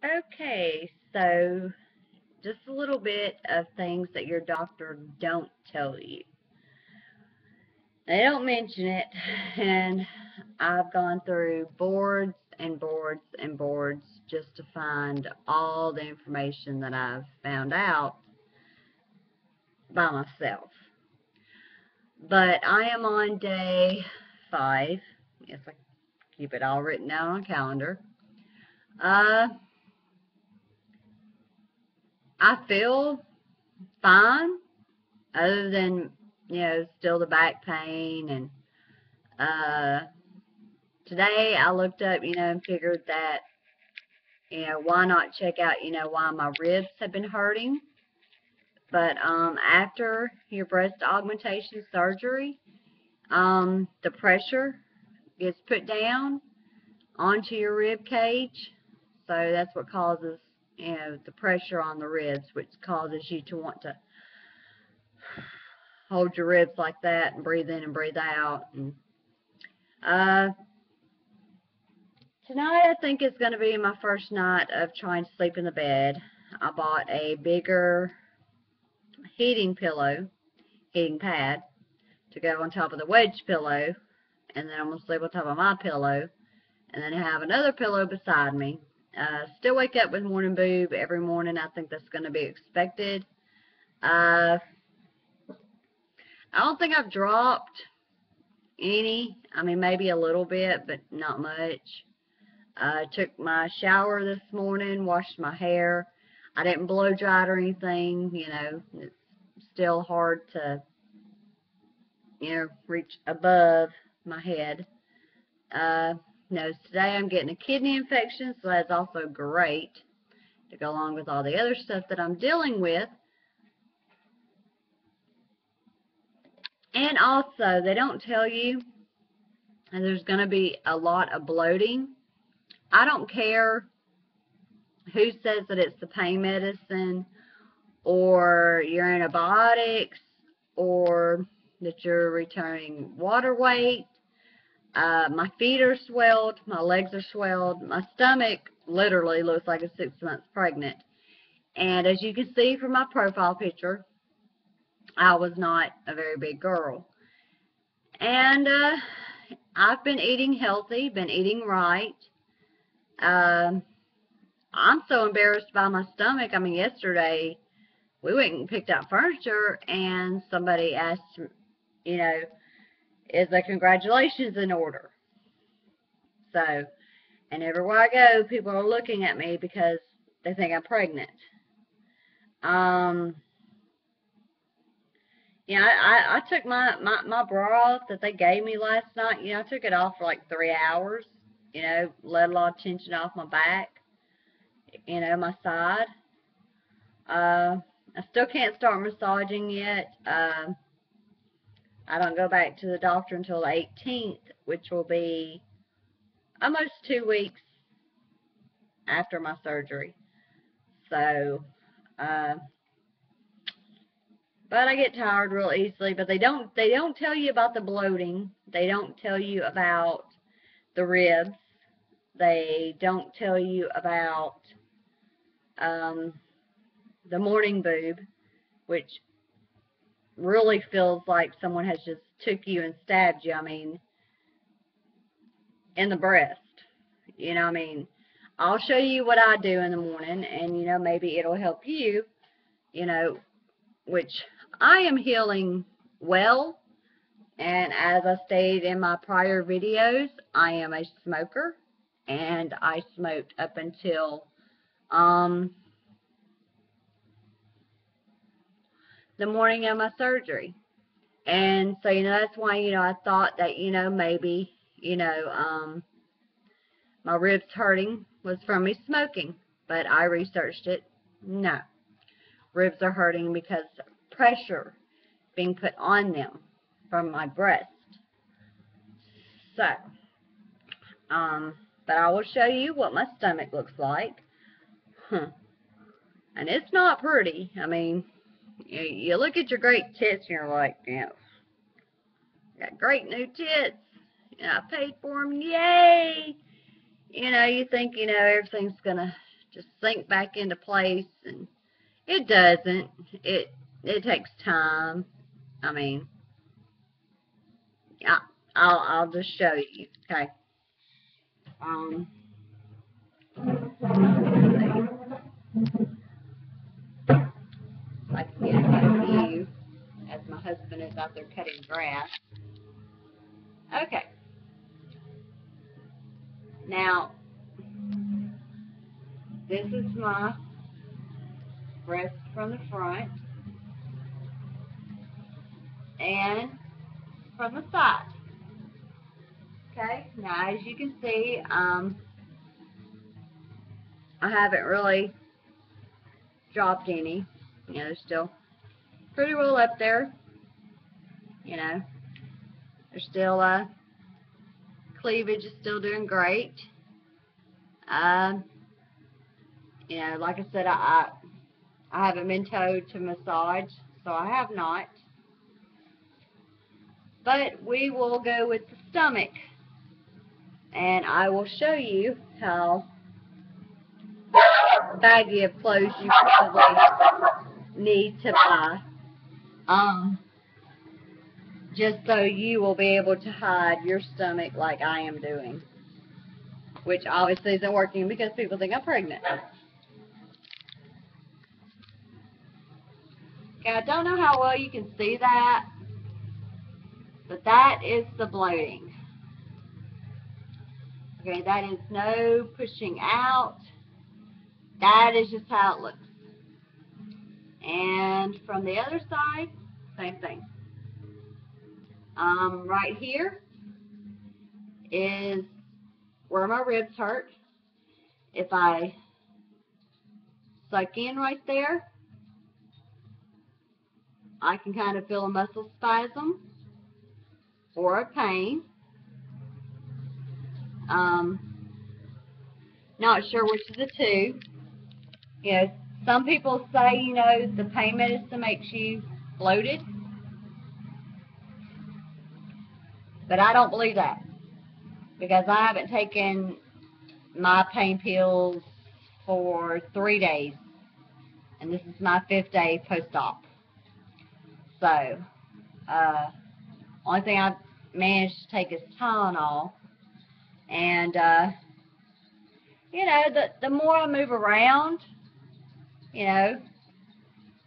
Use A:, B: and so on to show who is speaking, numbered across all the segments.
A: Okay, so just a little bit of things that your doctor don't tell you. They don't mention it, and I've gone through boards and boards and boards just to find all the information that I've found out by myself. But I am on day 5. Yes, I keep it all written down on a calendar. Uh, I feel fine, other than still the back pain. And uh, today I looked up, and figured that why not check out, why my ribs have been hurting. But after your breast augmentation surgery, the pressure gets put down onto your rib cage. So that's what causes, the pressure on the ribs, which causes you to want to hold your ribs like that and breathe in and breathe out. And uh, tonight I think it's going to be my first night of trying to sleep in the bed. I bought a bigger heating pad to go on top of the wedge pillow, and then I'm going to sleep on top of my pillow, and then have another pillow beside me. Still wake up with morning boob every morning. I think that's going to be expected. I don't think I've dropped any. I mean, maybe a little bit, but not much. I took my shower this morning, washed my hair. I didn't blow dry it or anything. It's still hard to, reach above my head. Today I'm getting a kidney infection, so that's also great to go along with all the other stuff that I'm dealing with. And also, they don't tell you, and there's going to be a lot of bloating. I don't care who says that it's the pain medicine or your antibiotics or that you're returning water weight. My feet are swelled, my legs are swelled, my stomach literally looks like it's 6 months pregnant. And as you can see from my profile picture, I was not a very big girl. And I've been eating healthy, been eating right. I'm so embarrassed by my stomach. I mean, yesterday we went and picked out furniture, and somebody asked, is the congratulations in order? So, and everywhere I go, people are looking at me because they think I'm pregnant. Um, I took my bra off that they gave me last night. I took it off for like 3 hours. Let a lot of tension off my back, my side. I still can't start massaging yet. I don't go back to the doctor until the 18th, which will be almost 2 weeks after my surgery. So, uh, but I get tired real easily. But they don't tell you about the bloating. They don't tell you about the ribs. They don't tell you about um, the morning boob, which really feels like someone has just took you and stabbed you. I mean, in the breast. I mean, I'll show you what I do in the morning, and maybe it'll help you. You know, which I am healing well. And as I stated in my prior videos, I am a smoker, and I smoked up until the morning of my surgery. And so, that's why, I thought that, maybe, my ribs hurting was from me smoking. But I researched it. No. Ribs are hurting because pressure being put on them from my breast. So, but I will show you what my stomach looks like. And it's not pretty. I mean, you look at your great tits and you're like, got great new tits. I paid for them. Yay! You think, everything's going to just sink back into place, and it doesn't. It takes time. I mean, yeah, I'll just show you. Okay. I can get a good view as my husband is out there cutting grass. Okay. Now, this is my breast from the front and from the side. Okay. Now, as you can see, I haven't really dropped any. You know, they're still pretty well up there. You know, they're still, cleavage is still doing great. You know, like I said, I haven't been told to massage, so I have not. But we will go with the stomach, and I will show you how baggy of clothes you probably need to buy, just so you will be able to hide your stomach like I am doing, which obviously isn't working because people think I'm pregnant. Okay, I don't know how well you can see that, but that is the bloating. Okay, that is no pushing out. That is just how it looks. And from the other side, same thing. Right here is where my ribs hurt. If I suck in right there, I can kind of feel a muscle spasm or a pain. Not sure which of the two. You know, some people say, you know, the pain medicine makes you bloated, but I don't believe that, because I haven't taken my pain pills for 3 days, and this is my 5th day post-op. So, only thing I've managed to take is Tylenol, and you know, the more I move around, you know,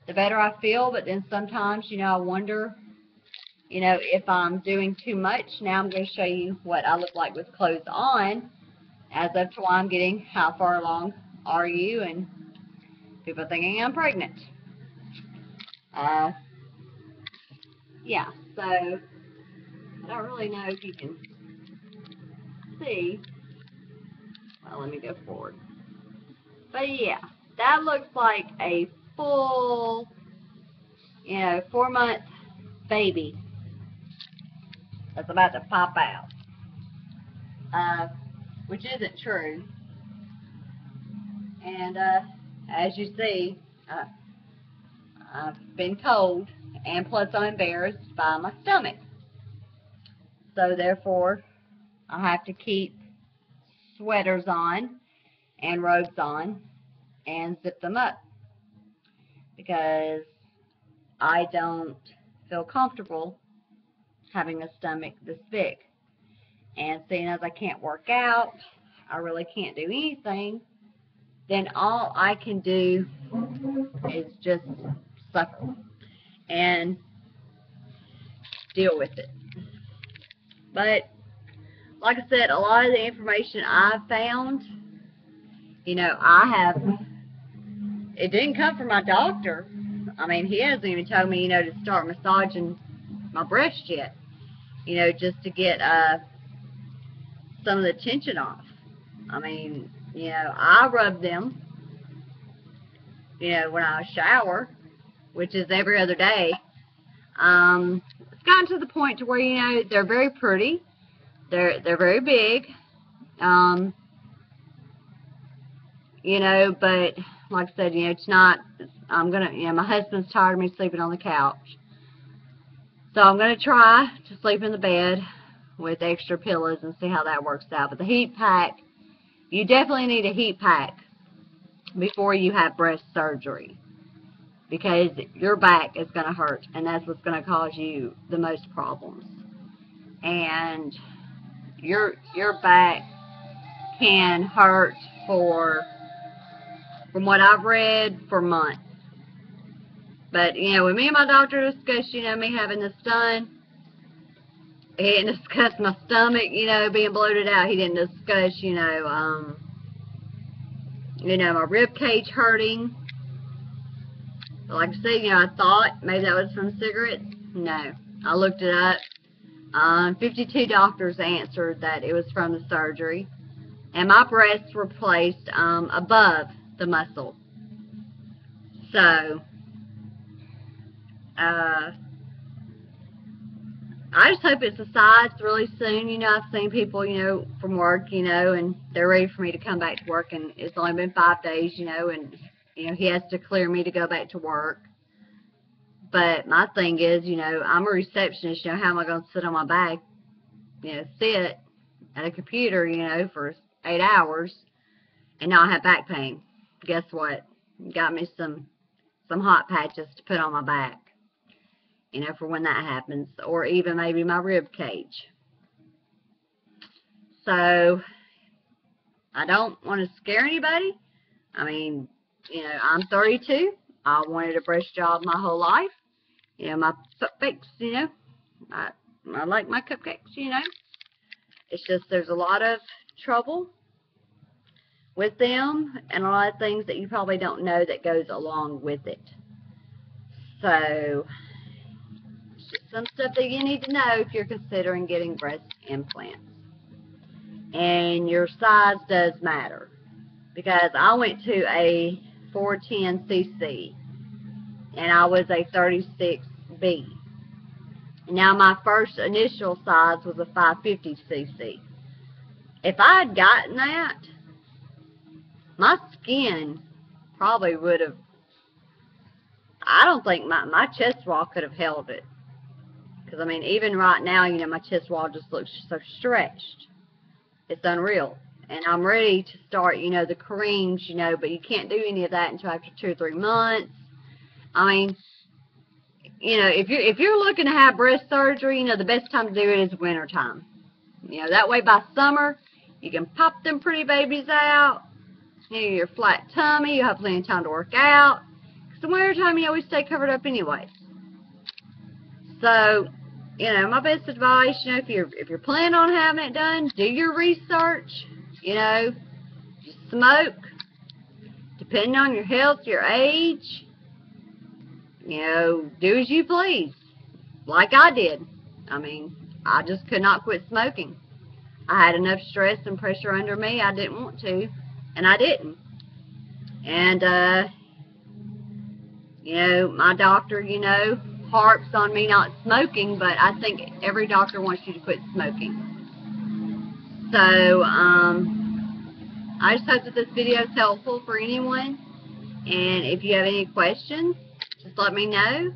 A: the better I feel. But then sometimes, you know, I wonder, you know, if I'm doing too much. Now I'm going to show you what I look like with clothes on, as of to why I'm getting how far along are you, and people thinking I'm pregnant. Yeah, so I don't really know if you can see. Well, let me go forward. But yeah, that looks like a full, you know, 4-month baby that's about to pop out, which isn't true. And as you see, I've been cold, and plus I'm embarrassed by my stomach. So therefore, I have to keep sweaters on and robes on and zip them up, because I don't feel comfortable having a stomach this big. And seeing as I can't work out, I really can't do anything, then all I can do is just suffer and deal with it. But like I said, a lot of the information I've found, you know, it didn't come from my doctor. I mean, he hasn't even told me, you know, to start massaging my breast yet, you know, just to get some of the tension off. I mean, you know, I rub them, you know, when I shower, which is every other day. It's gotten to the point to where, you know, they're very pretty. They're very big. You know, but like I said, you know, it's not, you know, my husband's tired of me sleeping on the couch. So I'm going to try to sleep in the bed with extra pillows and see how that works out. But the heat pack, you definitely need a heat pack before you have breast surgery, because your back is going to hurt, and that's what's going to cause you the most problems. And your back can hurt for, from what I've read, for months. But, you know, when me and my doctor discussed, you know, me having this done, he didn't discuss my stomach, you know, being bloated out. He didn't discuss, you know, my rib cage hurting. But like I said, you know, I thought maybe that was from cigarettes. No. I looked it up. 52 doctors answered that it was from the surgery. And my breasts were placed above the muscle. So, I just hope it subsides really soon. You know, I've seen people, you know, from work, you know, and they're ready for me to come back to work, and it's only been 5 days, you know, and, you know, he has to clear me to go back to work. But my thing is, you know, I'm a receptionist, you know, how am I going to sit on my back, you know, sit at a computer, you know, for 8 hours and not have back pain? Guess what? Got me some hot patches to put on my back, you know, for when that happens, or even maybe my rib cage. So, I don't want to scare anybody. I mean, you know, I'm 32. I wanted a breast job my whole life. You know, my cupcakes, you know, I like my cupcakes, you know. It's just there's a lot of trouble with them and a lot of things that you probably don't know that goes along with it. So, some stuff that you need to know if you're considering getting breast implants. And your size does matter, because I went to a 410cc and I was a 36B. Now my first initial size was a 550cc. If I had gotten that, my skin probably would have, I don't think my chest wall could have held it. Because, I mean, even right now, you know, my chest wall just looks so stretched. It's unreal. And I'm ready to start, you know, the creams, you know, but you can't do any of that until after 2 or 3 months. I mean, you know, if you're looking to have breast surgery, you know, the best time to do it is wintertime. You know, that way by summer, you can pop them pretty babies out. You know, your flat tummy, you have plenty of time to work out. Because the wintertime, you always stay covered up anyway. So, you know, my best advice, you know, if you're planning on having it done, do your research. You know, just smoke. Depending on your health, your age, you know, do as you please. Like I did. I mean, I just could not quit smoking. I had enough stress and pressure under me. I didn't want to, and I didn't. And, you know, my doctor, you know, harps on me not smoking, but I think every doctor wants you to quit smoking. So, I just hope that this video is helpful for anyone. And if you have any questions, just let me know.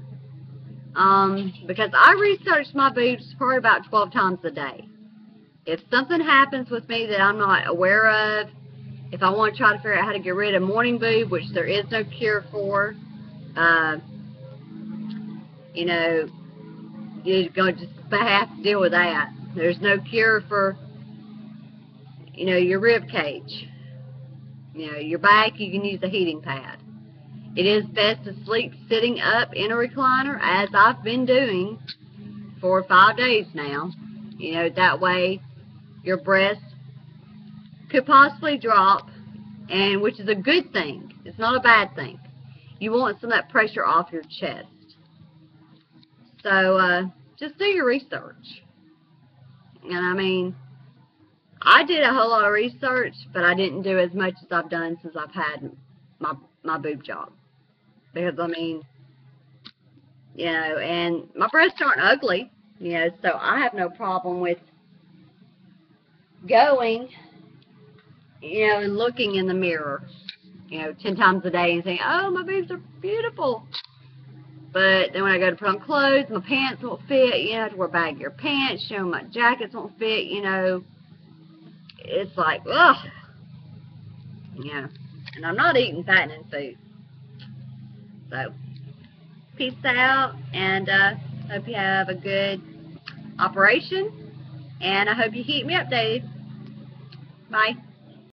A: Because I research my boobs probably about 12 times a day. If something happens with me that I'm not aware of, if I want to try to figure out how to get rid of morning boob, which there is no cure for, you know, you're going to just have to deal with that. There's no cure for, you know, your rib cage. You know, your back, you can use a heating pad. It is best to sleep sitting up in a recliner, as I've been doing for 5 days now. You know, that way your breasts could possibly drop, and which is a good thing. It's not a bad thing. You want some of that pressure off your chest. So, just do your research. And I mean, I did a whole lot of research, but I didn't do as much as I've done since I've had my boob job. Because, I mean, you know, and my breasts aren't ugly, you know, so I have no problem with going, you know, and looking in the mirror, you know, 10 times a day and saying, oh, my boobs are beautiful. But then when I go to put on clothes, my pants won't fit, you know, I have to wear baggier pants, you know, my jackets won't fit, you know. It's like, ugh. Yeah. And I'm not eating fattening food. So, peace out, and hope you have a good operation. And I hope you keep me updated. Bye.